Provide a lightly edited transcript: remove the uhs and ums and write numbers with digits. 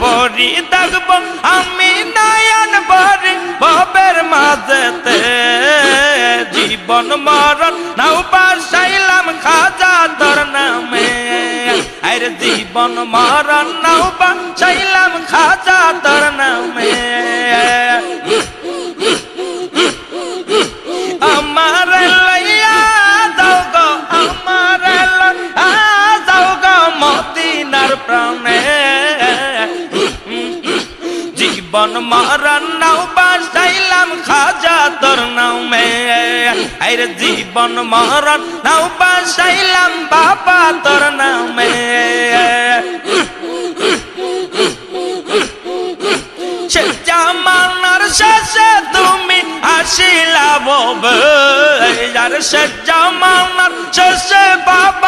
ভরি থাকবো আমি নয়ন ভরি ভবের মাঝেতে জীবন মরণ নাও বাসাইলাম খাজা তোর নামে আরে জীবন মরণ নাও বাসাইলাম খাজা তোর নামে আমার লইয়া যাও গো আমার লইয়া যাও গো মদিনার প্রাণে জীবন মরণ নাও বাসাইলাম খাজা তোর নামে আরে জীবন মরণ নাও বাসাইলাম বাবা তোর নামে সে জামানার শেষে তুমি আসিলা ববে আর সে জামানার শেষে বাবা